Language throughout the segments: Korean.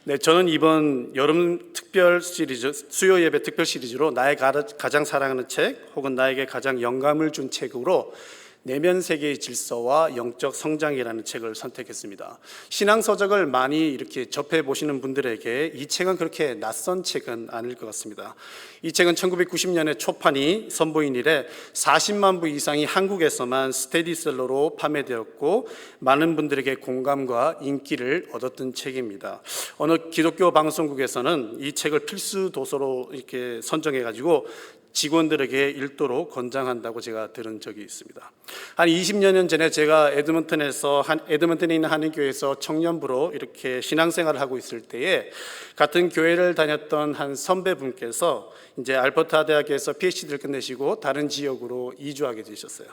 네, 저는 이번 여름 특별 시리즈, 수요 예배 특별 시리즈로 나의 가장 사랑하는 책 혹은 나에게 가장 영감을 준 책으로 내면 세계의 질서와 영적 성장이라는 책을 선택했습니다. 신앙 서적을 많이 이렇게 접해 보시는 분들에게 이 책은 그렇게 낯선 책은 아닐 것 같습니다. 이 책은 1990년에 초판이 선보인 이래 40만 부 이상이 한국에서만 스테디셀러로 판매되었고 많은 분들에게 공감과 인기를 얻었던 책입니다. 어느 기독교 방송국에서는 이 책을 필수 도서로 이렇게 선정해 가지고 직원들에게 읽도록 권장한다고 제가 들은 적이 있습니다. 한 20년 전에 제가 에드먼턴에 있는 한인교회에서 청년부로 이렇게 신앙생활을 하고 있을 때에 같은 교회를 다녔던 한 선배분께서 이제 알버타 대학에서 PhD를 끝내시고 다른 지역으로 이주하게 되셨어요.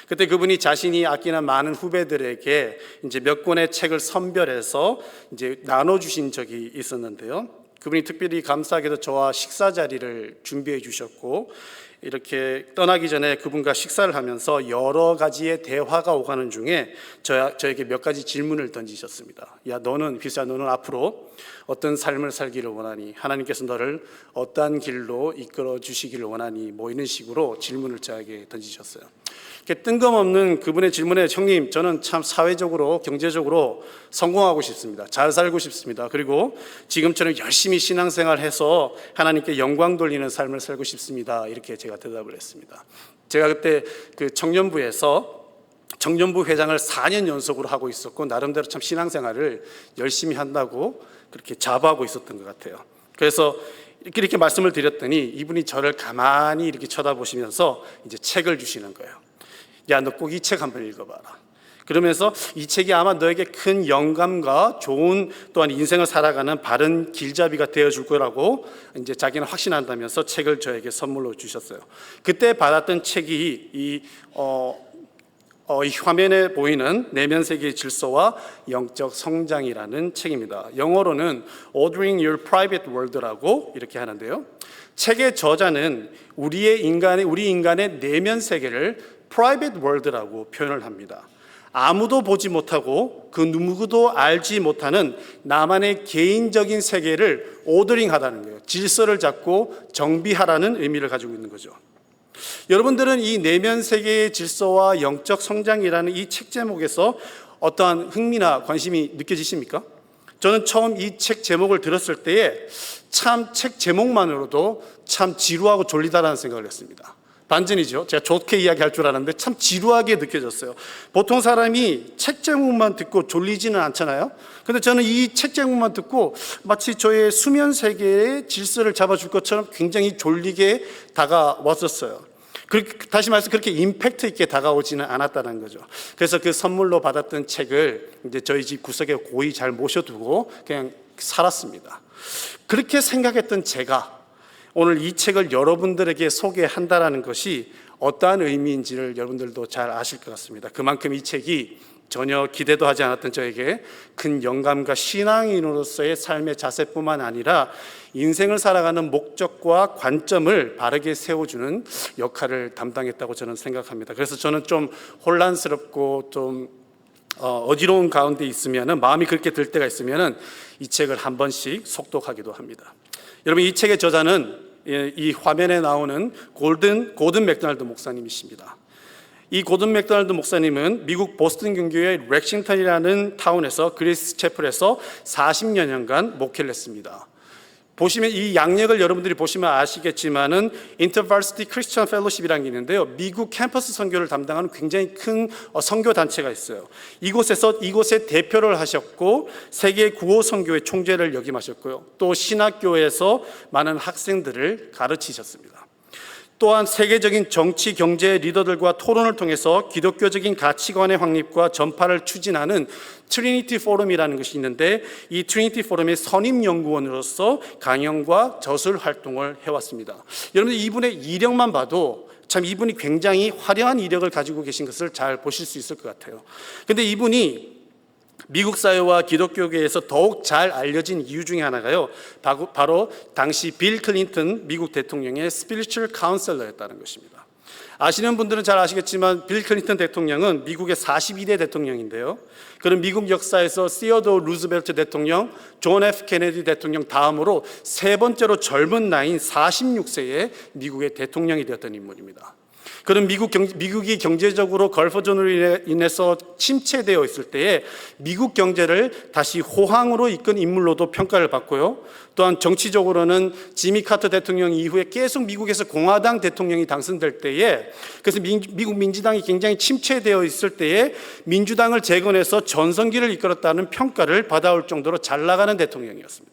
그때 그분이 자신이 아끼는 많은 후배들에게 이제 몇 권의 책을 선별해서 이제 나눠주신 적이 있었는데요. 그분이 특별히 감사하게도 저와 식사 자리를 준비해 주셨고 이렇게 떠나기 전에 그분과 식사를 하면서 여러 가지의 대화가 오가는 중에 저에게 몇 가지 질문을 던지셨습니다. 야, 너는 앞으로 어떤 삶을 살기를 원하니? 하나님께서 너를 어떠한 길로 이끌어 주시기를 원하니? 뭐 이런 식으로 질문을 저에게 던지셨어요. 뜬금없는 그분의 질문에 형님, 저는 참 사회적으로 경제적으로 성공하고 싶습니다. 잘 살고 싶습니다. 그리고 지금처럼 열심히 신앙생활해서 하나님께 영광 돌리는 삶을 살고 싶습니다. 이렇게 제가 대답을 했습니다. 제가 그때 그 청년부 회장을 4년 연속으로 하고 있었고 나름대로 참 신앙생활을 열심히 한다고 그렇게 자부하고 있었던 것 같아요. 그래서 이렇게 말씀을 드렸더니 이분이 저를 가만히 이렇게 쳐다보시면서 이제 책을 주시는 거예요. 야, 너 꼭 이 책 한번 읽어봐라. 그러면서 이 책이 아마 너에게 큰 영감과 좋은 또한 인생을 살아가는 바른 길잡이가 되어줄 거라고 이제 자기는 확신한다면서 책을 저에게 선물로 주셨어요. 그때 받았던 책이 이 화면에 보이는 내면 세계의 질서와 영적 성장이라는 책입니다. 영어로는 Ordering Your Private World라고 이렇게 하는데요. 책의 저자는 우리 인간의 내면 세계를 Private World라고 표현을 합니다. 아무도 보지 못하고 그 누구도 알지 못하는 나만의 개인적인 세계를 오더링하다는 거예요. 질서를 잡고 정비하라는 의미를 가지고 있는 거죠. 여러분들은 이 내면 세계의 질서와 영적 성장이라는 이 책 제목에서 어떠한 흥미나 관심이 느껴지십니까? 저는 처음 이 책 제목을 들었을 때에 참 책 제목만으로도 참 지루하고 졸리다라는 생각을 했습니다. 반전이죠. 제가 좋게 이야기할 줄 알았는데 참 지루하게 느껴졌어요. 보통 사람이 책 제목만 듣고 졸리지는 않잖아요. 근데 저는 이 책 제목만 듣고 마치 저의 수면 세계의 질서를 잡아줄 것처럼 굉장히 졸리게 다가왔었어요. 다시 말해서 그렇게 임팩트 있게 다가오지는 않았다는 거죠. 그래서 그 선물로 받았던 책을 이제 저희 집 구석에 고이 잘 모셔두고 그냥 살았습니다. 그렇게 생각했던 제가 오늘 이 책을 여러분들에게 소개한다라는 것이 어떠한 의미인지를 여러분들도 잘 아실 것 같습니다. 그만큼 이 책이 전혀 기대도 하지 않았던 저에게 큰 영감과 신앙인으로서의 삶의 자세뿐만 아니라 인생을 살아가는 목적과 관점을 바르게 세워주는 역할을 담당했다고 저는 생각합니다. 그래서 저는 좀 혼란스럽고 좀 어지러운 가운데 있으면, 마음이 그렇게 들 때가 있으면 이 책을 한 번씩 속독하기도 합니다. 여러분, 이 책의 저자는 이 화면에 나오는 고든 맥도날드 목사님이십니다. 이 고든 맥도날드 목사님은 미국 보스턴 근교의 렉싱턴이라는 타운에서 그레이스 채플에서 40여 년간 목회를 했습니다. 보시면 이 양력을 여러분들이 보시면 아시겠지만은 인터버시티 크리스천 펠로십이라는 게 있는데요. 미국 캠퍼스 선교를 담당하는 굉장히 큰 선교 단체가 있어요. 이곳에 대표를 하셨고 세계 구호 선교의 총재를 역임하셨고요. 또 신학교에서 많은 학생들을 가르치셨습니다. 또한 세계적인 정치, 경제 리더들과 토론을 통해서 기독교적인 가치관의 확립과 전파를 추진하는 트리니티 포럼이라는 것이 있는데 이 트리니티 포럼의 선임연구원으로서 강연과 저술 활동을 해왔습니다. 여러분들 이분의 이력만 봐도 참 이분이 굉장히 화려한 이력을 가지고 계신 것을 잘 보실 수 있을 것 같아요. 그런데 이분이 미국 사회와 기독교계에서 더욱 잘 알려진 이유 중에 하나가요, 바로 당시 빌 클린턴 미국 대통령의 스피리추얼 카운셀러였다는 것입니다. 아시는 분들은 잘 아시겠지만 빌 클린턴 대통령은 미국의 42대 대통령인데요. 그는 미국 역사에서 시어도어 루즈벨트 대통령, 존 F 케네디 대통령 다음으로 세 번째로 젊은 나이인 46세에 미국의 대통령이 되었던 인물입니다. 그는 미국이 경제적으로 걸프전으로 인해서 침체되어 있을 때에 미국 경제를 다시 호황으로 이끈 인물로도 평가를 받고요. 또한 정치적으로는 지미 카터 대통령 이후에 계속 미국에서 공화당 대통령이 당선될 때에, 그래서 미국 민주당이 굉장히 침체되어 있을 때에 민주당을 재건해서 전성기를 이끌었다는 평가를 받아올 정도로 잘 나가는 대통령이었습니다.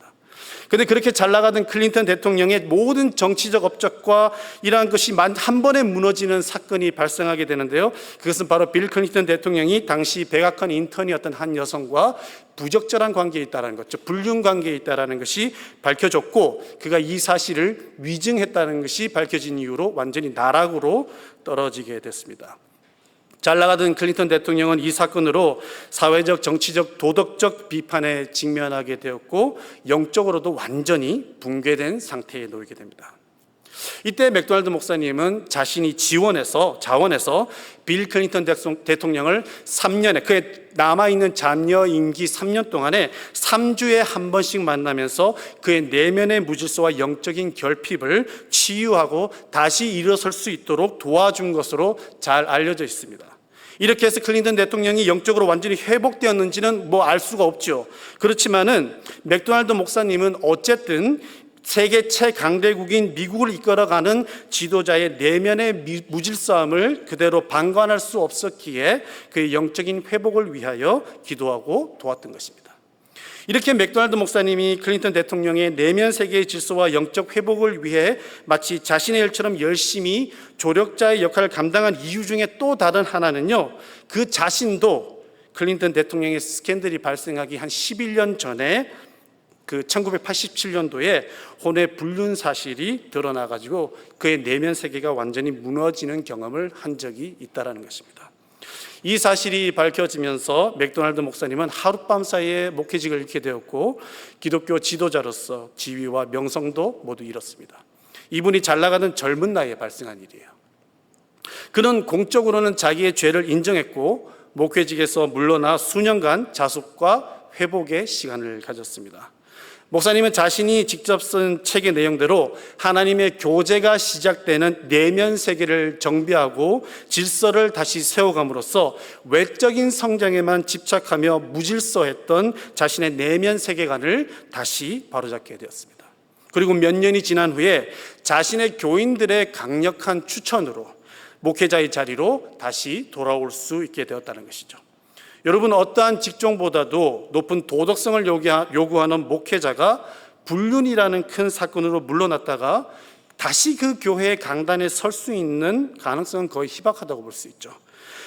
그런데 그렇게 잘 나가던 클린턴 대통령의 모든 정치적 업적과 이러한 것이 한 번에 무너지는 사건이 발생하게 되는데요. 그것은 바로 빌 클린턴 대통령이 당시 백악관 인턴이었던 한 여성과 부적절한 관계에 있다는 것, 즉 불륜 관계에 있다는 것이 밝혀졌고, 그가 이 사실을 위증했다는 것이 밝혀진 이후로 완전히 나락으로 떨어지게 됐습니다. 잘 나가던 클린턴 대통령은 이 사건으로 사회적, 정치적, 도덕적 비판에 직면하게 되었고 영적으로도 완전히 붕괴된 상태에 놓이게 됩니다. 이때 맥도날드 목사님은 자신이 자원해서 빌 클린턴 대통령을 3년에, 그의 남아있는 잔여 임기 3년 동안에 3주에 한 번씩 만나면서 그의 내면의 무질서와 영적인 결핍을 치유하고 다시 일어설 수 있도록 도와준 것으로 잘 알려져 있습니다. 이렇게 해서 클린턴 대통령이 영적으로 완전히 회복되었는지는 알 수가 없죠. 그렇지만은 맥도날드 목사님은 어쨌든 세계 최강대국인 미국을 이끌어가는 지도자의 내면의 무질서함을 그대로 방관할 수 없었기에 그의 영적인 회복을 위하여 기도하고 도왔던 것입니다. 이렇게 맥도날드 목사님이 클린턴 대통령의 내면 세계의 질서와 영적 회복을 위해 마치 자신의 일처럼 열심히 조력자의 역할을 감당한 이유 중에 또 다른 하나는요, 그 자신도 클린턴 대통령의 스캔들이 발생하기 한 11년 전에 그 1987년도에 혼외 불륜 사실이 드러나가지고 그의 내면 세계가 완전히 무너지는 경험을 한 적이 있다는 것입니다. 이 사실이 밝혀지면서 맥도날드 목사님은 하룻밤 사이에 목회직을 잃게 되었고 기독교 지도자로서 지위와 명성도 모두 잃었습니다. 이분이 잘 나가는 젊은 나이에 발생한 일이에요. 그는 공적으로는 자기의 죄를 인정했고 목회직에서 물러나 수년간 자숙과 회복의 시간을 가졌습니다. 목사님은 자신이 직접 쓴 책의 내용대로 하나님의 교제가 시작되는 내면 세계를 정비하고 질서를 다시 세워감으로써 외적인 성장에만 집착하며 무질서했던 자신의 내면 세계관을 다시 바로잡게 되었습니다. 그리고 몇 년이 지난 후에 자신의 교인들의 강력한 추천으로 목회자의 자리로 다시 돌아올 수 있게 되었다는 것이죠. 여러분, 어떠한 직종보다도 높은 도덕성을 요구하는 목회자가 불륜이라는 큰 사건으로 물러났다가 다시 그 교회의 강단에 설 수 있는 가능성은 거의 희박하다고 볼 수 있죠.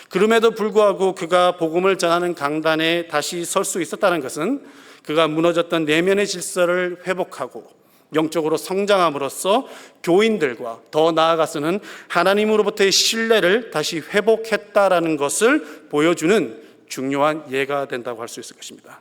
그럼에도 불구하고 그가 복음을 전하는 강단에 다시 설 수 있었다는 것은 그가 무너졌던 내면의 질서를 회복하고 영적으로 성장함으로써 교인들과 더 나아가서는 하나님으로부터의 신뢰를 다시 회복했다라는 것을 보여주는 중요한 예가 된다고 할 수 있을 것입니다.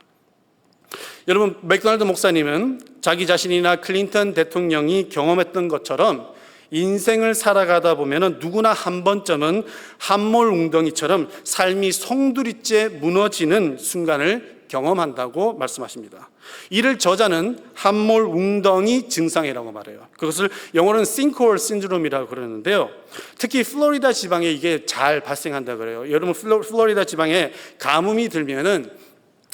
여러분, 맥도날드 목사님은 자기 자신이나 클린턴 대통령이 경험했던 것처럼 인생을 살아가다 보면 누구나 한 번쯤은 함몰 웅덩이처럼 삶이 송두리째 무너지는 순간을 경험한다고 말씀하십니다. 이를 저자는 함몰 웅덩이 증상이라고 말해요. 그것을 영어로는 싱크홀 신드롬이라고 그러는데요. 특히 플로리다 지방에 이게 잘 발생한다고 그래요. 여러분, 플로리다 지방에 가뭄이 들면은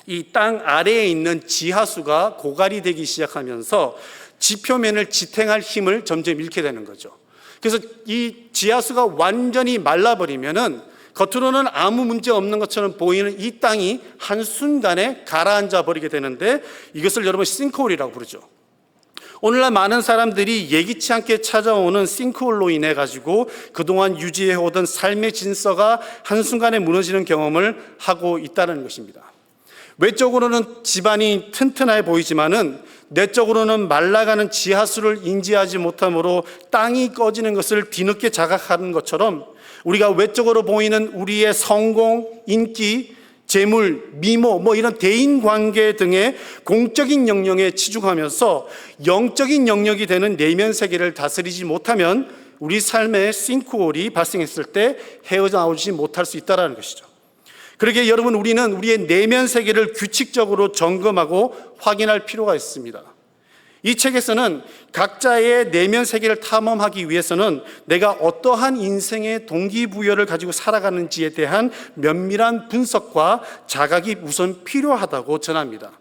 이 땅 아래에 있는 지하수가 고갈이 되기 시작하면서 지표면을 지탱할 힘을 점점 잃게 되는 거죠. 그래서 이 지하수가 완전히 말라버리면은 겉으로는 아무 문제 없는 것처럼 보이는 이 땅이 한순간에 가라앉아 버리게 되는데 이것을 여러분 싱크홀이라고 부르죠. 오늘날 많은 사람들이 예기치 않게 찾아오는 싱크홀로 인해 가지고 그동안 유지해오던 삶의 질서가 한순간에 무너지는 경험을 하고 있다는 것입니다. 외적으로는 집안이 튼튼해 보이지만은 내적으로는 말라가는 지하수를 인지하지 못함으로 땅이 꺼지는 것을 뒤늦게 자각하는 것처럼 우리가 외적으로 보이는 우리의 성공, 인기, 재물, 미모, 이런 대인관계 등의 공적인 영역에 치중하면서 영적인 영역이 되는 내면 세계를 다스리지 못하면 우리 삶에 싱크홀이 발생했을 때 헤어나오지 못할 수 있다는 것이죠. 그러기에 여러분, 우리는 우리의 내면 세계를 규칙적으로 점검하고 확인할 필요가 있습니다. 이 책에서는 각자의 내면 세계를 탐험하기 위해서는 내가 어떠한 인생의 동기부여를 가지고 살아가는지에 대한 면밀한 분석과 자각이 우선 필요하다고 전합니다.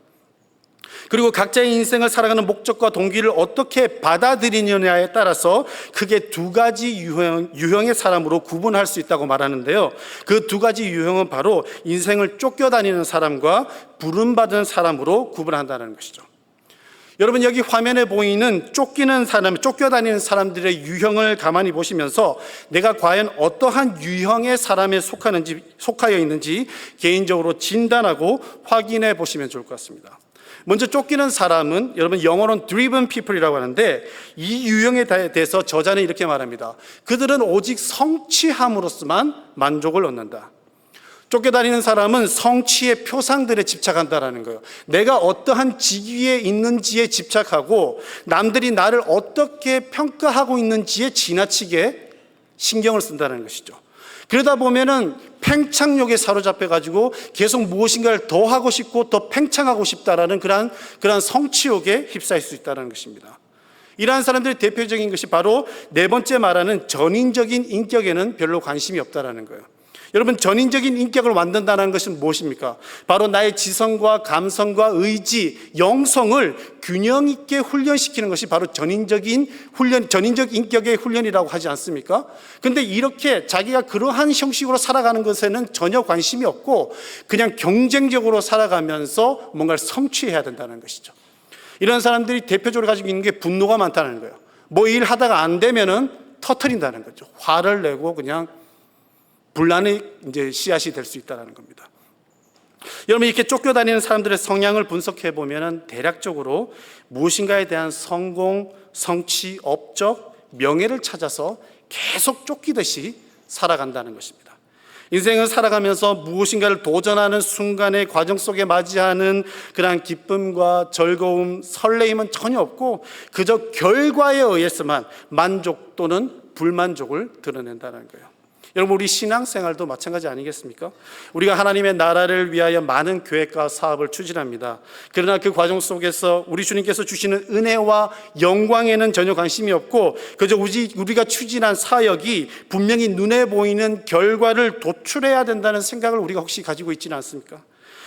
그리고 각자의 인생을 살아가는 목적과 동기를 어떻게 받아들이느냐에 따라서 크게 두 가지 유형의 사람으로 구분할 수 있다고 말하는데요. 그 두 가지 유형은 바로 인생을 쫓겨다니는 사람과 부름받은 사람으로 구분한다는 것이죠. 여러분, 여기 화면에 보이는 쫓겨다니는 사람들의 유형을 가만히 보시면서 내가 과연 어떠한 유형의 사람에 속하여 있는지 개인적으로 진단하고 확인해 보시면 좋을 것 같습니다. 먼저 쫓기는 사람은 여러분 영어로는 driven people이라고 하는데, 이 유형에 대해서 저자는 이렇게 말합니다. 그들은 오직 성취함으로써만 만족을 얻는다. 쫓겨다니는 사람은 성취의 표상들에 집착한다라는 거예요. 내가 어떠한 직위에 있는지에 집착하고 남들이 나를 어떻게 평가하고 있는지에 지나치게 신경을 쓴다는 것이죠. 그러다 보면은 팽창욕에 사로잡혀가지고 계속 무엇인가를 더 하고 싶고 더 팽창하고 싶다라는 그러한 성취욕에 휩싸일 수 있다는 것입니다. 이러한 사람들의 대표적인 것이 바로 네 번째 말하는 전인적인 인격에는 별로 관심이 없다라는 거예요. 여러분, 전인적인 인격을 만든다는 것은 무엇입니까? 바로 나의 지성과 감성과 의지, 영성을 균형 있게 훈련시키는 것이 바로 전인적 인격의 훈련이라고 하지 않습니까? 근데 이렇게 자기가 그러한 형식으로 살아가는 것에는 전혀 관심이 없고 그냥 경쟁적으로 살아가면서 뭔가를 성취해야 된다는 것이죠. 이런 사람들이 대표적으로 가지고 있는 게 분노가 많다는 거예요. 뭐 일하다가 안 되면은 터트린다는 거죠. 화를 내고 그냥 분란의 씨앗이 될 수 있다는 겁니다. 여러분, 이렇게 쫓겨다니는 사람들의 성향을 분석해 보면 대략적으로 무엇인가에 대한 성공, 성취, 업적, 명예를 찾아서 계속 쫓기듯이 살아간다는 것입니다. 인생을 살아가면서 무엇인가를 도전하는 순간의 과정 속에 맞이하는 그러한 기쁨과 즐거움, 설레임은 전혀 없고 그저 결과에 의해서만 만족 또는 불만족을 드러낸다는 거예요. 여러분, 우리 신앙생활도 마찬가지 아니겠습니까? 우리가 하나님의 나라를 위하여 많은 계획과 사업을 추진합니다. 그러나 그 과정 속에서 우리 주님께서 주시는 은혜와 영광에는 전혀 관심이 없고 그저 우리가 추진한 사역이 분명히 눈에 보이는 결과를 도출해야 된다는 생각을 우리가 혹시 가지고 있지는 않습니까?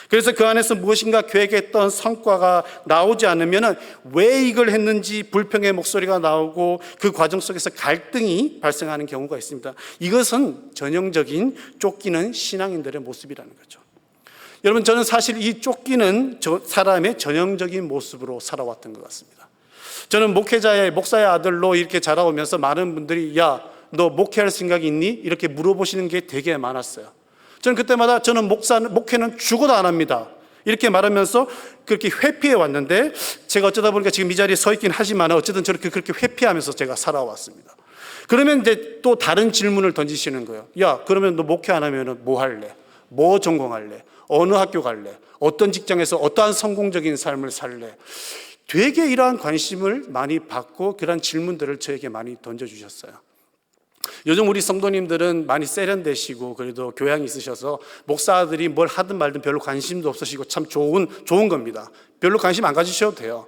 그래서 그 안에서 무엇인가 계획했던 성과가 나오지 않으면 왜 이걸 했는지 불평의 목소리가 나오고 그 과정 속에서 갈등이 발생하는 경우가 있습니다. 이것은 전형적인 쫓기는 신앙인들의 모습이라는 거죠. 여러분, 저는 사실 이 쫓기는 사람의 전형적인 모습으로 살아왔던 것 같습니다. 저는 목사의 아들로 이렇게 자라오면서 많은 분들이 야, 너 목회할 생각이 있니? 이렇게 물어보시는 게 되게 많았어요. 저는 그때마다 저는 목회는 죽어도 안 합니다. 이렇게 말하면서 그렇게 회피해 왔는데 제가 어쩌다 보니까 지금 이 자리에 서 있긴 하지만 어쨌든 그렇게 회피하면서 제가 살아왔습니다. 그러면 이제 또 다른 질문을 던지시는 거예요. 야, 그러면 너 목회 안 하면 뭐 할래? 뭐 전공할래? 어느 학교 갈래? 어떤 직장에서 어떠한 성공적인 삶을 살래? 되게 이러한 관심을 많이 받고 그런 질문들을 저에게 많이 던져주셨어요. 요즘 우리 성도님들은 많이 세련되시고 그래도 교양이 있으셔서 목사들이 뭘 하든 말든 별로 관심도 없으시고 참 좋은 겁니다. 별로 관심 안 가지셔도 돼요.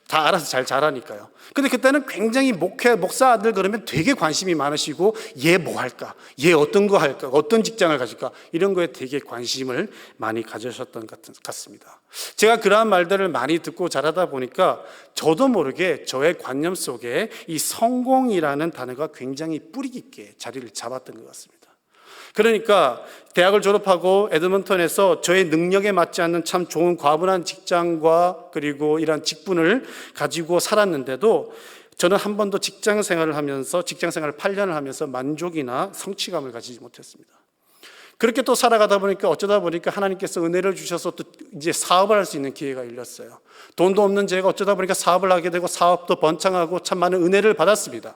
다 알아서 잘 자라니까요. 근데 그때는 굉장히 목사 아들 그러면 되게 관심이 많으시고 얘 뭐 할까? 얘 어떤 거 할까? 어떤 직장을 가질까? 이런 거에 되게 관심을 많이 가지셨던 것 같습니다. 제가 그러한 말들을 많이 듣고 자라다 보니까 저도 모르게 저의 관념 속에 이 성공이라는 단어가 굉장히 뿌리 깊게 자리를 잡았던 것 같습니다. 그러니까 대학을 졸업하고 에드먼턴에서 저의 능력에 맞지 않는 참 좋은 과분한 직장과 그리고 이런 직분을 가지고 살았는데도 저는 한 번도 직장 생활을 8년을 하면서 만족이나 성취감을 가지지 못했습니다. 그렇게 또 살아가다 보니까 어쩌다 보니까 하나님께서 은혜를 주셔서 또 이제 사업을 할 수 있는 기회가 열렸어요. 돈도 없는 제가 어쩌다 보니까 사업을 하게 되고 사업도 번창하고 참 많은 은혜를 받았습니다.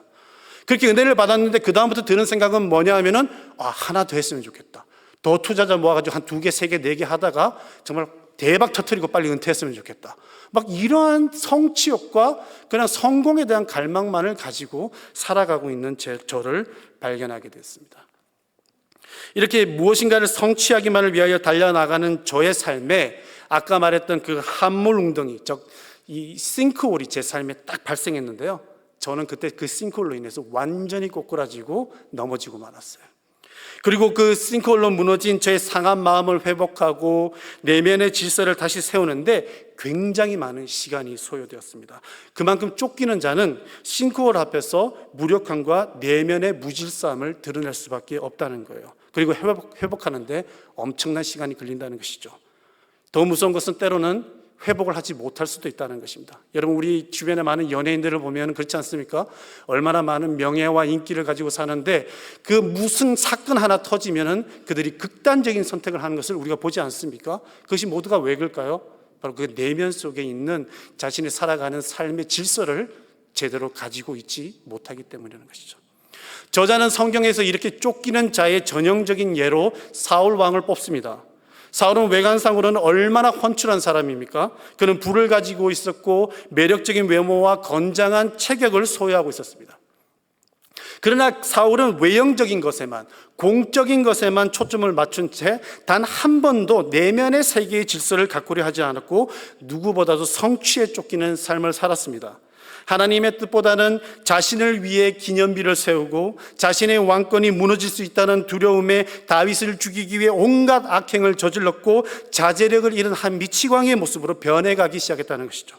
그렇게 은혜를 받았는데 그 다음부터 드는 생각은 뭐냐 하면은 하나 더 했으면 좋겠다. 더 투자자 모아가지고 한 2개, 3개, 4개 하다가 정말 대박 터뜨리고 빨리 은퇴했으면 좋겠다. 막 이러한 성취욕과 그냥 성공에 대한 갈망만을 가지고 살아가고 있는 저를 발견하게 됐습니다. 이렇게 무엇인가를 성취하기만을 위하여 달려나가는 저의 삶에 아까 말했던 그 함몰 웅덩이, 즉 이 싱크홀이 제 삶에 딱 발생했는데요. 저는 그때 그 싱크홀로 인해서 완전히 꼬꾸라지고 넘어지고 말았어요. 그리고 그 싱크홀로 무너진 저의 상한 마음을 회복하고 내면의 질서를 다시 세우는데 굉장히 많은 시간이 소요되었습니다. 그만큼 쫓기는 자는 싱크홀 앞에서 무력함과 내면의 무질서함을 드러낼 수밖에 없다는 거예요. 그리고 회복하는데 엄청난 시간이 걸린다는 것이죠. 더 무서운 것은 때로는 회복을 하지 못할 수도 있다는 것입니다. 여러분, 우리 주변에 많은 연예인들을 보면 그렇지 않습니까? 얼마나 많은 명예와 인기를 가지고 사는데 그 무슨 사건 하나 터지면은 그들이 극단적인 선택을 하는 것을 우리가 보지 않습니까? 그것이 모두가 왜 그럴까요? 바로 그 내면 속에 있는 자신이 살아가는 삶의 질서를 제대로 가지고 있지 못하기 때문이라는 것이죠. 저자는 성경에서 이렇게 쫓기는 자의 전형적인 예로 사울 왕을 뽑습니다. 사울은 외관상으로는 얼마나 훤칠한 사람입니까? 그는 부를 가지고 있었고 매력적인 외모와 건장한 체격을 소유하고 있었습니다. 그러나 사울은 외형적인 것에만, 공적인 것에만 초점을 맞춘 채 단 한 번도 내면의 세계의 질서를 가꾸려 하지 않았고 누구보다도 성취에 쫓기는 삶을 살았습니다. 하나님의 뜻보다는 자신을 위해 기념비를 세우고 자신의 왕권이 무너질 수 있다는 두려움에 다윗을 죽이기 위해 온갖 악행을 저질렀고 자제력을 잃은 한 미치광이의 모습으로 변해가기 시작했다는 것이죠.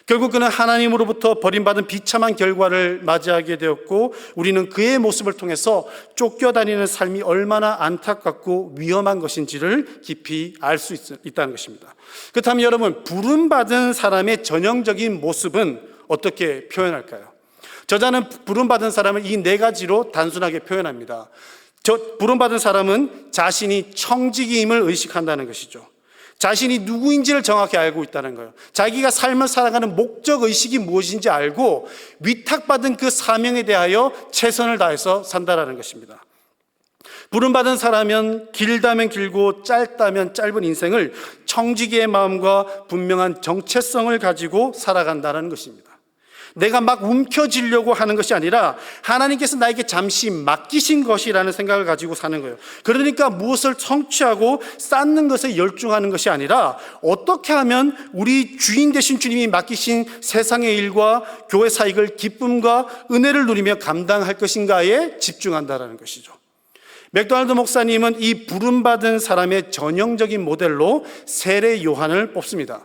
결국 그는 하나님으로부터 버림받은 비참한 결과를 맞이하게 되었고 우리는 그의 모습을 통해서 쫓겨다니는 삶이 얼마나 안타깝고 위험한 것인지를 깊이 알 수 있다는 것입니다. 그렇다면 여러분, 부름받은 사람의 전형적인 모습은 어떻게 표현할까요? 저자는 부름받은 사람을 이 네 가지로 단순하게 표현합니다. 부름받은 사람은 자신이 청지기임을 의식한다는 것이죠. 자신이 누구인지를 정확히 알고 있다는 거예요. 자기가 삶을 살아가는 목적의식이 무엇인지 알고 위탁받은 그 사명에 대하여 최선을 다해서 산다는 것입니다. 부름받은 사람은 길다면 길고 짧다면 짧은 인생을 청지기의 마음과 분명한 정체성을 가지고 살아간다는 것입니다. 내가 막 움켜쥐려고 하는 것이 아니라 하나님께서 나에게 잠시 맡기신 것이라는 생각을 가지고 사는 거예요. 그러니까 무엇을 성취하고 쌓는 것에 열중하는 것이 아니라 어떻게 하면 우리 주인 되신 주님이 맡기신 세상의 일과 교회 사역을 기쁨과 은혜를 누리며 감당할 것인가에 집중한다는 것이죠. 맥도날드 목사님은 이 부름받은 사람의 전형적인 모델로 세례 요한을 뽑습니다.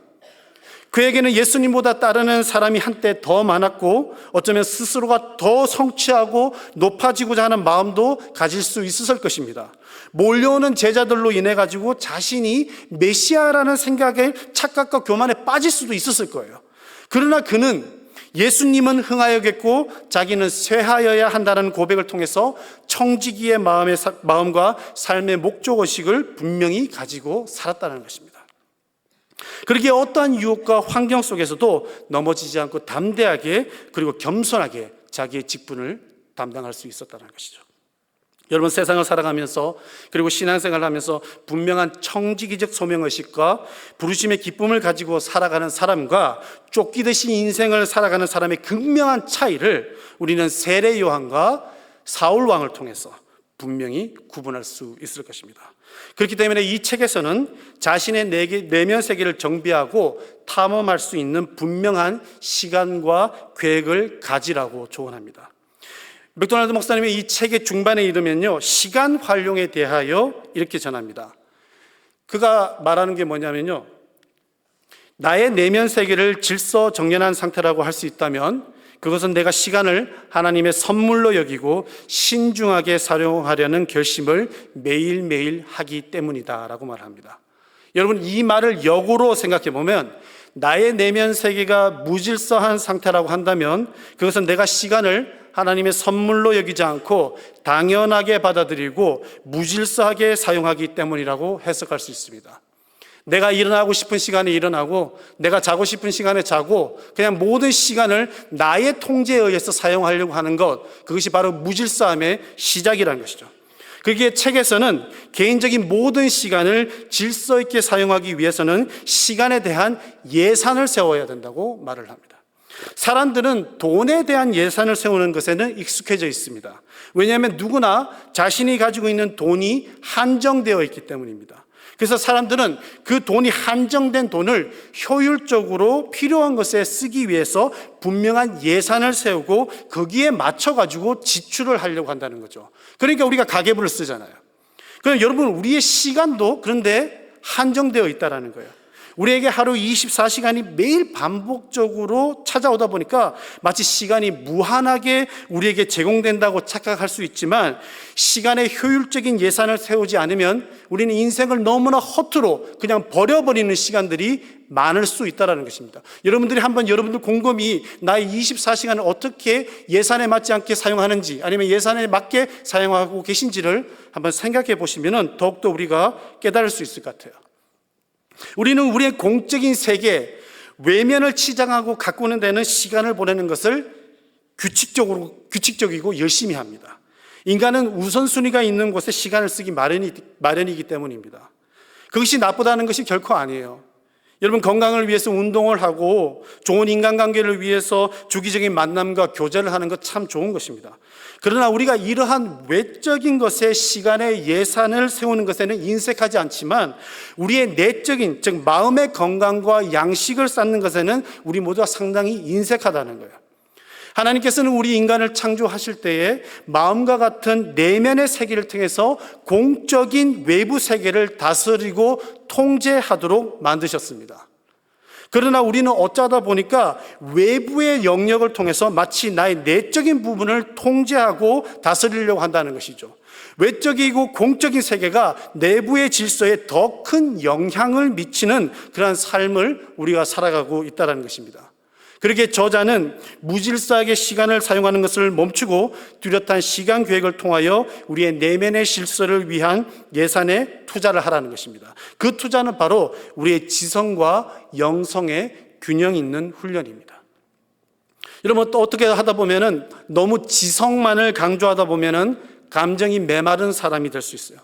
그에게는 예수님보다 따르는 사람이 한때 더 많았고 어쩌면 스스로가 더 성취하고 높아지고자 하는 마음도 가질 수 있었을 것입니다. 몰려오는 제자들로 인해 가지고 자신이 메시아라는 생각에 착각과 교만에 빠질 수도 있었을 거예요. 그러나 그는 예수님은 흥하여겠고 자기는 쇠하여야 한다는 고백을 통해서 청지기의 마음과 삶의 목적의식을 분명히 가지고 살았다는 것입니다. 그렇게 어떠한 유혹과 환경 속에서도 넘어지지 않고 담대하게 그리고 겸손하게 자기의 직분을 담당할 수 있었다는 것이죠. 여러분, 세상을 살아가면서 그리고 신앙생활을 하면서 분명한 청지기적 소명의식과 부르심의 기쁨을 가지고 살아가는 사람과 쫓기듯이 인생을 살아가는 사람의 극명한 차이를 우리는 세례 요한과 사울 왕을 통해서 분명히 구분할 수 있을 것입니다. 그렇기 때문에 이 책에서는 자신의 내면 세계를 정비하고 탐험할 수 있는 분명한 시간과 계획을 가지라고 조언합니다. 맥도날드 목사님의 이 책의 중반에 이르면요, 시간 활용에 대하여 이렇게 전합니다. 그가 말하는 게 뭐냐면요, 나의 내면 세계를 질서정연한 상태라고 할 수 있다면 그것은 내가 시간을 하나님의 선물로 여기고 신중하게 사용하려는 결심을 매일매일 하기 때문이다 라고 말합니다. 여러분, 이 말을 역으로 생각해 보면 나의 내면 세계가 무질서한 상태라고 한다면 그것은 내가 시간을 하나님의 선물로 여기지 않고 당연하게 받아들이고 무질서하게 사용하기 때문이라고 해석할 수 있습니다. 내가 일어나고 싶은 시간에 일어나고 내가 자고 싶은 시간에 자고 그냥 모든 시간을 나의 통제에 의해서 사용하려고 하는 것, 그것이 바로 무질서함의 시작이라는 것이죠. 그게 책에서는 개인적인 모든 시간을 질서 있게 사용하기 위해서는 시간에 대한 예산을 세워야 된다고 말을 합니다. 사람들은 돈에 대한 예산을 세우는 것에는 익숙해져 있습니다. 왜냐하면 누구나 자신이 가지고 있는 돈이 한정되어 있기 때문입니다. 그래서 사람들은 그 돈이 한정된 돈을 효율적으로 필요한 것에 쓰기 위해서 분명한 예산을 세우고 거기에 맞춰가지고 지출을 하려고 한다는 거죠. 그러니까 우리가 가계부를 쓰잖아요. 그럼 여러분, 우리의 시간도 그런데 한정되어 있다는 거예요. 우리에게 하루 24시간이 매일 반복적으로 찾아오다 보니까 마치 시간이 무한하게 우리에게 제공된다고 착각할 수 있지만, 시간의 효율적인 예산을 세우지 않으면 우리는 인생을 너무나 허투루 그냥 버려버리는 시간들이 많을 수 있다는 것입니다. 여러분들이 한번 여러분들 곰곰이 나의 24시간을 어떻게 예산에 맞지 않게 사용하는지, 아니면 예산에 맞게 사용하고 계신지를 한번 생각해 보시면 더욱더 우리가 깨달을 수 있을 것 같아요. 우리는 우리의 공적인 세계, 외면을 치장하고 가꾸는 데는 시간을 보내는 것을 규칙적이고 열심히 합니다. 인간은 우선순위가 있는 곳에 시간을 쓰기 마련이기 때문입니다. 그것이 나쁘다는 것이 결코 아니에요. 여러분, 건강을 위해서 운동을 하고 좋은 인간관계를 위해서 주기적인 만남과 교제를 하는 것 참 좋은 것입니다. 그러나 우리가 이러한 외적인 것에 시간의 예산을 세우는 것에는 인색하지 않지만, 우리의 내적인, 즉 마음의 건강과 양식을 쌓는 것에는 우리 모두가 상당히 인색하다는 거예요. 하나님께서는 우리 인간을 창조하실 때에 마음과 같은 내면의 세계를 통해서 공적인 외부 세계를 다스리고 통제하도록 만드셨습니다. 그러나 우리는 어쩌다 보니까 외부의 영역을 통해서 마치 나의 내적인 부분을 통제하고 다스리려고 한다는 것이죠. 외적이고 공적인 세계가 내부의 질서에 더 큰 영향을 미치는 그러한 삶을 우리가 살아가고 있다는 것입니다. 그렇게 저자는 무질서하게 시간을 사용하는 것을 멈추고 뚜렷한 시간 계획을 통하여 우리의 내면의 질서를 위한 예산에 투자를 하라는 것입니다. 그 투자는 바로 우리의 지성과 영성의 균형 있는 훈련입니다. 여러분, 또 어떻게 하다 보면은 너무 지성만을 강조하다 보면은 감정이 메마른 사람이 될 수 있어요.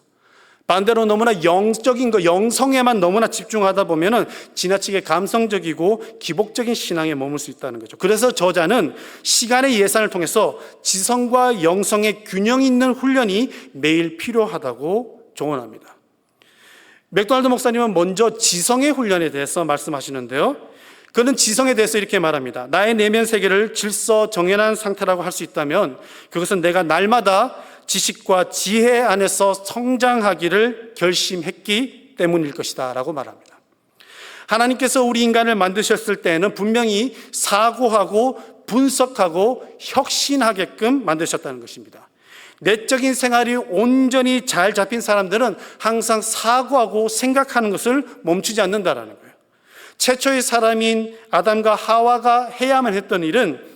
반대로 너무나 영적인 거, 영성에만 너무나 집중하다 보면은 지나치게 감성적이고 기복적인 신앙에 머물 수 있다는 거죠. 그래서 저자는 시간의 예산을 통해서 지성과 영성의 균형 있는 훈련이 매일 필요하다고 조언합니다. 맥도날드 목사님은 먼저 지성의 훈련에 대해서 말씀하시는데요. 그는 지성에 대해서 이렇게 말합니다. 나의 내면 세계를 질서 정연한 상태라고 할 수 있다면 그것은 내가 날마다 지식과 지혜 안에서 성장하기를 결심했기 때문일 것이다 라고 말합니다. 하나님께서 우리 인간을 만드셨을 때에는 분명히 사고하고 분석하고 혁신하게끔 만드셨다는 것입니다. 내적인 생활이 온전히 잘 잡힌 사람들은 항상 사고하고 생각하는 것을 멈추지 않는다는 거예요. 최초의 사람인 아담과 하와가 해야만 했던 일은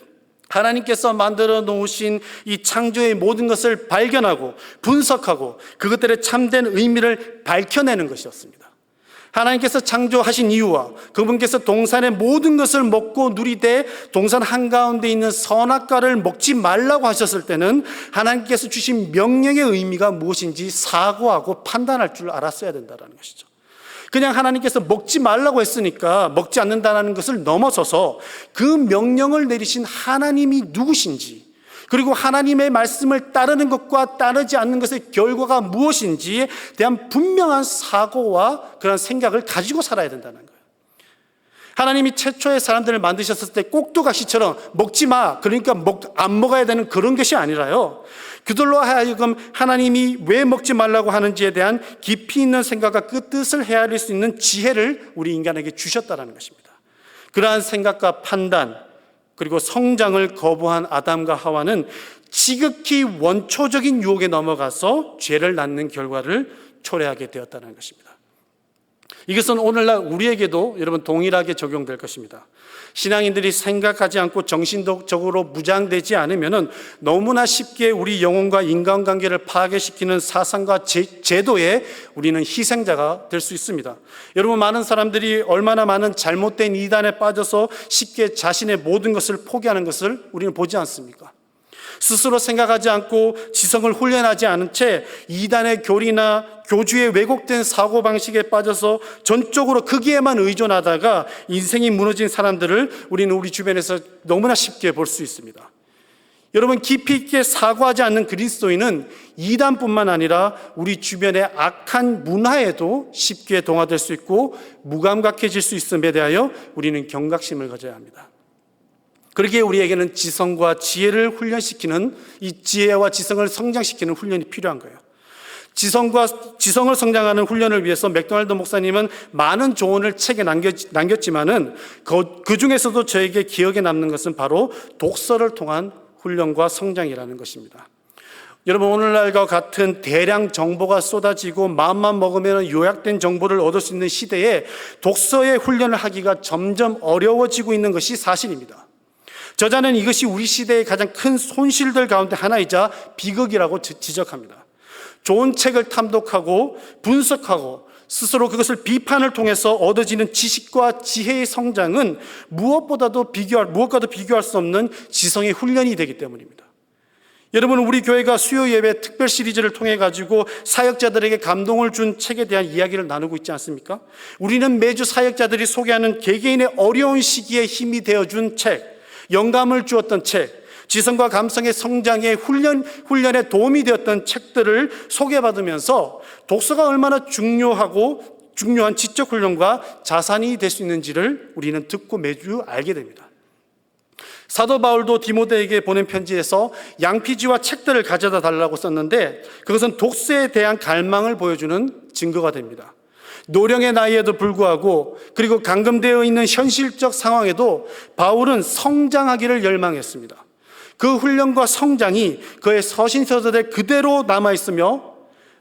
하나님께서 만들어 놓으신 이 창조의 모든 것을 발견하고 분석하고 그것들의 참된 의미를 밝혀내는 것이었습니다. 하나님께서 창조하신 이유와 그분께서 동산의 모든 것을 먹고 누리되 동산 한가운데 있는 선악과를 먹지 말라고 하셨을 때는 하나님께서 주신 명령의 의미가 무엇인지 사고하고 판단할 줄 알았어야 된다는 것이죠. 그냥 하나님께서 먹지 말라고 했으니까 먹지 않는다는 것을 넘어서서 그 명령을 내리신 하나님이 누구신지, 그리고 하나님의 말씀을 따르는 것과 따르지 않는 것의 결과가 무엇인지에 대한 분명한 사고와 그런 생각을 가지고 살아야 된다는 거예요. 하나님이 최초의 사람들을 만드셨을 때 꼭두각시처럼 먹지 마, 그러니까 안 먹어야 되는 그런 것이 아니라요, 그들로 하여금 하나님이 왜 먹지 말라고 하는지에 대한 깊이 있는 생각과 그 뜻을 헤아릴 수 있는 지혜를 우리 인간에게 주셨다는 것입니다. 그러한 생각과 판단 그리고 성장을 거부한 아담과 하와는 지극히 원초적인 유혹에 넘어가서 죄를 낳는 결과를 초래하게 되었다는 것입니다. 이것은 오늘날 우리에게도 여러분 동일하게 적용될 것입니다. 신앙인들이 생각하지 않고 정신적으로 무장되지 않으면 너무나 쉽게 우리 영혼과 인간관계를 파괴시키는 사상과 제도에 우리는 희생자가 될 수 있습니다. 여러분, 많은 사람들이 얼마나 많은 잘못된 이단에 빠져서 쉽게 자신의 모든 것을 포기하는 것을 우리는 보지 않습니까? 스스로 생각하지 않고 지성을 훈련하지 않은 채 이단의 교리나 교주의 왜곡된 사고방식에 빠져서 전적으로 거기에만 의존하다가 인생이 무너진 사람들을 우리는 우리 주변에서 너무나 쉽게 볼 수 있습니다. 여러분, 깊이 있게 사고하지 않는 그리스도인은 이단뿐만 아니라 우리 주변의 악한 문화에도 쉽게 동화될 수 있고 무감각해질 수 있음에 대하여 우리는 경각심을 가져야 합니다. 그러기에 우리에게는 지성과 지혜를 훈련시키는, 이 지혜와 지성을 성장시키는 훈련이 필요한 거예요. 지성을 성장하는 훈련을 위해서 맥도날드 목사님은 많은 조언을 책에 남겼지만은 그 중에서도 저에게 기억에 남는 것은 바로 독서를 통한 훈련과 성장이라는 것입니다. 여러분, 오늘날과 같은 대량 정보가 쏟아지고 마음만 먹으면 요약된 정보를 얻을 수 있는 시대에 독서의 훈련을 하기가 점점 어려워지고 있는 것이 사실입니다. 저자는 이것이 우리 시대의 가장 큰 손실들 가운데 하나이자 비극이라고 지적합니다. 좋은 책을 탐독하고 분석하고 스스로 그것을 비판을 통해서 얻어지는 지식과 지혜의 성장은 무엇과도 비교할 수 없는 지성의 훈련이 되기 때문입니다. 여러분, 우리 교회가 수요 예배 특별 시리즈를 통해 가지고 사역자들에게 감동을 준 책에 대한 이야기를 나누고 있지 않습니까? 우리는 매주 사역자들이 소개하는 개개인의 어려운 시기에 힘이 되어준 책, 영감을 주었던 책, 지성과 감성의 성장에 훈련에 도움이 되었던 책들을 소개받으면서 독서가 얼마나 중요한 지적 훈련과 자산이 될 수 있는지를 우리는 듣고 매주 알게 됩니다. 사도 바울도 디모데에게 보낸 편지에서 양피지와 책들을 가져다 달라고 썼는데 그것은 독서에 대한 갈망을 보여주는 증거가 됩니다. 노령의 나이에도 불구하고 그리고 감금되어 있는 현실적 상황에도 바울은 성장하기를 열망했습니다. 그 훈련과 성장이 그의 서신서들에 그대로 남아있으며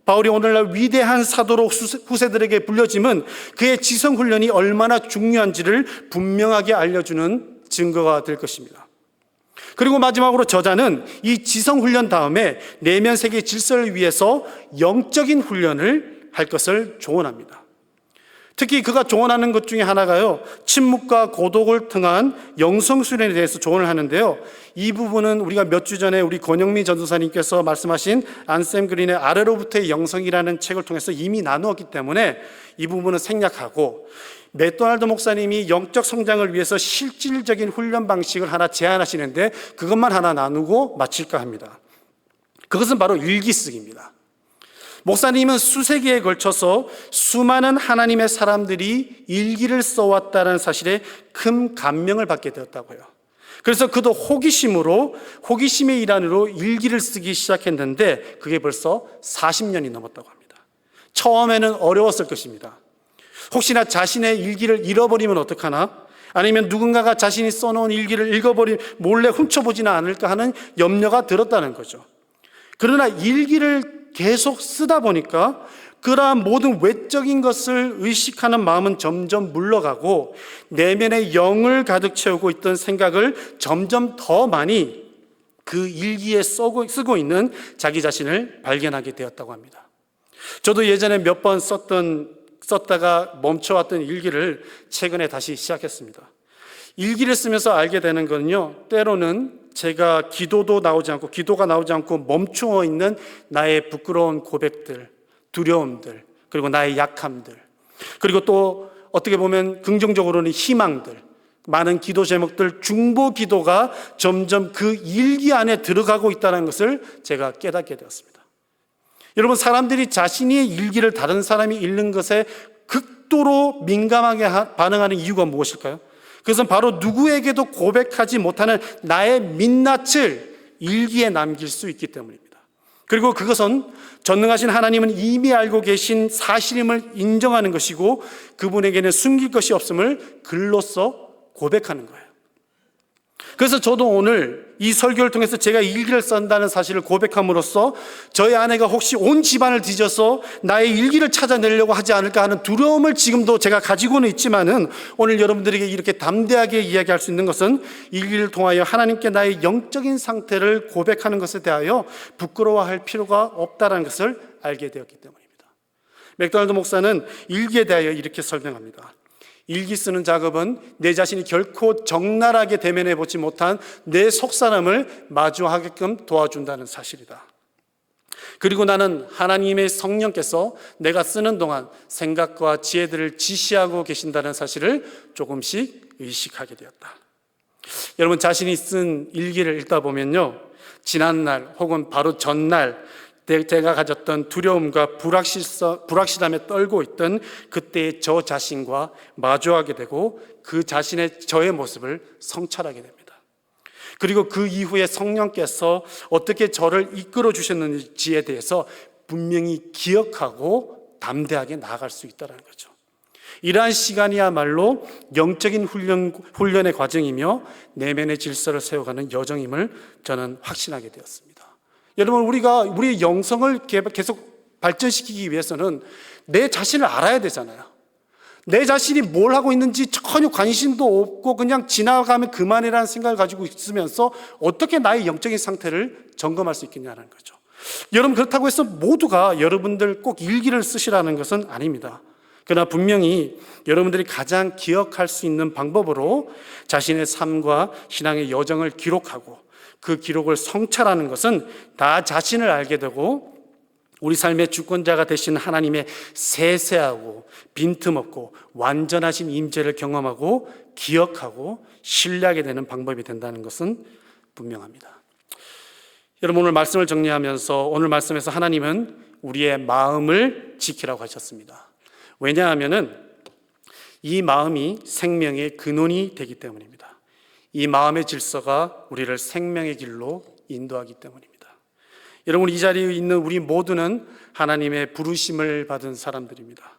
바울이 오늘날 위대한 사도로 후세들에게 불려짐은 그의 지성훈련이 얼마나 중요한지를 분명하게 알려주는 증거가 될 것입니다. 그리고 마지막으로 저자는 이 지성훈련 다음에 내면 세계 질서를 위해서 영적인 훈련을 할 것을 조언합니다. 특히 그가 조언하는 것 중에 하나가요, 침묵과 고독을 통한 영성수련에 대해서 조언을 하는데요. 이 부분은 우리가 몇 주 전에 우리 권영미 전도사님께서 말씀하신 안샘 그린의 아래로부터의 영성이라는 책을 통해서 이미 나누었기 때문에 이 부분은 생략하고 맥도날드 목사님이 영적 성장을 위해서 실질적인 훈련 방식을 하나 제안하시는데 그것만 하나 나누고 마칠까 합니다. 그것은 바로 일기 쓰기입니다. 목사님은 수세기에 걸쳐서 수많은 하나님의 사람들이 일기를 써왔다는 사실에 큰 감명을 받게 되었다고요. 그래서 그도 호기심의 일환으로 일기를 쓰기 시작했는데 그게 벌써 40년이 넘었다고 합니다. 처음에는 어려웠을 것입니다. 혹시나 자신의 일기를 잃어버리면 어떡하나? 아니면 누군가가 자신이 써놓은 일기를 몰래 훔쳐보지는 않을까 하는 염려가 들었다는 거죠. 그러나 일기를 계속 쓰다 보니까 그러한 모든 외적인 것을 의식하는 마음은 점점 물러가고 내면의 영을 가득 채우고 있던 생각을 점점 더 많이 그 일기에 쓰고 있는 자기 자신을 발견하게 되었다고 합니다. 저도 예전에 몇 번 썼다가 멈춰왔던 일기를 최근에 다시 시작했습니다. 일기를 쓰면서 알게 되는 건요, 때로는 제가 기도가 나오지 않고 멈추어 있는 나의 부끄러운 고백들, 두려움들, 그리고 나의 약함들, 그리고 또 어떻게 보면 긍정적으로는 희망들, 많은 기도 제목들, 중보 기도가 점점 그 일기 안에 들어가고 있다는 것을 제가 깨닫게 되었습니다. 여러분, 사람들이 자신의 일기를 다른 사람이 읽는 것에 극도로 민감하게 반응하는 이유가 무엇일까요? 그것은 바로 누구에게도 고백하지 못하는 나의 민낯을 일기에 남길 수 있기 때문입니다. 그리고 그것은 전능하신 하나님은 이미 알고 계신 사실임을 인정하는 것이고 그분에게는 숨길 것이 없음을 글로써 고백하는 거예요. 그래서 저도 오늘 이 설교를 통해서 제가 일기를 쓴다는 사실을 고백함으로써 저희 아내가 혹시 온 집안을 뒤져서 나의 일기를 찾아내려고 하지 않을까 하는 두려움을 지금도 제가 가지고는 있지만은 오늘 여러분들에게 이렇게 담대하게 이야기할 수 있는 것은 일기를 통하여 하나님께 나의 영적인 상태를 고백하는 것에 대하여 부끄러워할 필요가 없다는 것을 알게 되었기 때문입니다. 맥도날드 목사는 일기에 대하여 이렇게 설명합니다. 일기 쓰는 작업은 내 자신이 결코 적나라하게 대면해 보지 못한 내 속사람을 마주하게끔 도와준다는 사실이다. 그리고 나는 하나님의 성령께서 내가 쓰는 동안 생각과 지혜들을 지시하고 계신다는 사실을 조금씩 의식하게 되었다. 여러분, 자신이 쓴 일기를 읽다 보면요, 지난날 혹은 바로 전날 제가 가졌던 두려움과 불확실함에 떨고 있던 그때의 저 자신과 마주하게 되고 그 자신의 저의 모습을 성찰하게 됩니다. 그리고 그 이후에 성령께서 어떻게 저를 이끌어 주셨는지에 대해서 분명히 기억하고 담대하게 나아갈 수 있다는 거죠. 이러한 시간이야말로 영적인 훈련의 과정이며 내면의 질서를 세워가는 여정임을 저는 확신하게 되었습니다. 여러분, 우리가 우리의 영성을 계속 발전시키기 위해서는 내 자신을 알아야 되잖아요. 내 자신이 뭘 하고 있는지 전혀 관심도 없고 그냥 지나가면 그만이라는 생각을 가지고 있으면서 어떻게 나의 영적인 상태를 점검할 수 있겠냐는 거죠. 여러분, 그렇다고 해서 모두가 여러분들 꼭 일기를 쓰시라는 것은 아닙니다. 그러나 분명히 여러분들이 가장 기억할 수 있는 방법으로 자신의 삶과 신앙의 여정을 기록하고 그 기록을 성찰하는 것은 나 자신을 알게 되고 우리 삶의 주권자가 되신 하나님의 세세하고 빈틈없고 완전하신 임재를 경험하고 기억하고 신뢰하게 되는 방법이 된다는 것은 분명합니다. 여러분, 오늘 말씀을 정리하면서 오늘 말씀에서 하나님은 우리의 마음을 지키라고 하셨습니다. 왜냐하면 이 마음이 생명의 근원이 되기 때문입니다. 이 마음의 질서가 우리를 생명의 길로 인도하기 때문입니다. 여러분, 이 자리에 있는 우리 모두는 하나님의 부르심을 받은 사람들입니다.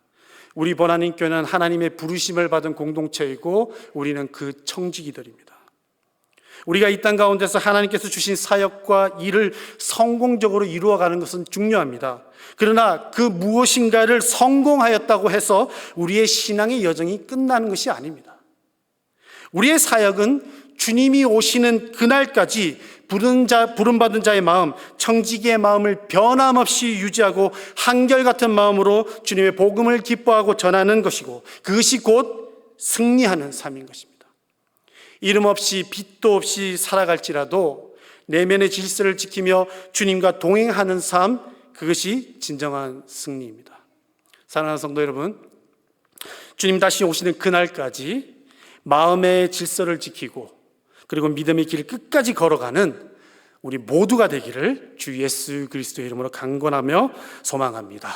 우리 bonanim교회는 하나님의 부르심을 받은 공동체이고 우리는 그 청지기들입니다. 우리가 이 땅 가운데서 하나님께서 주신 사역과 일을 성공적으로 이루어가는 것은 중요합니다. 그러나 그 무엇인가를 성공하였다고 해서 우리의 신앙의 여정이 끝나는 것이 아닙니다. 우리의 사역은 주님이 오시는 그날까지 부름받은 자의 마음, 청지기의 마음을 변함없이 유지하고 한결같은 마음으로 주님의 복음을 기뻐하고 전하는 것이고 그것이 곧 승리하는 삶인 것입니다. 이름 없이 빛도 없이 살아갈지라도 내면의 질서를 지키며 주님과 동행하는 삶, 그것이 진정한 승리입니다. 사랑하는 성도 여러분, 주님 다시 오시는 그날까지 마음의 질서를 지키고 그리고 믿음의 길 끝까지 걸어가는 우리 모두가 되기를 주 예수 그리스도의 이름으로 간구하며 소망합니다.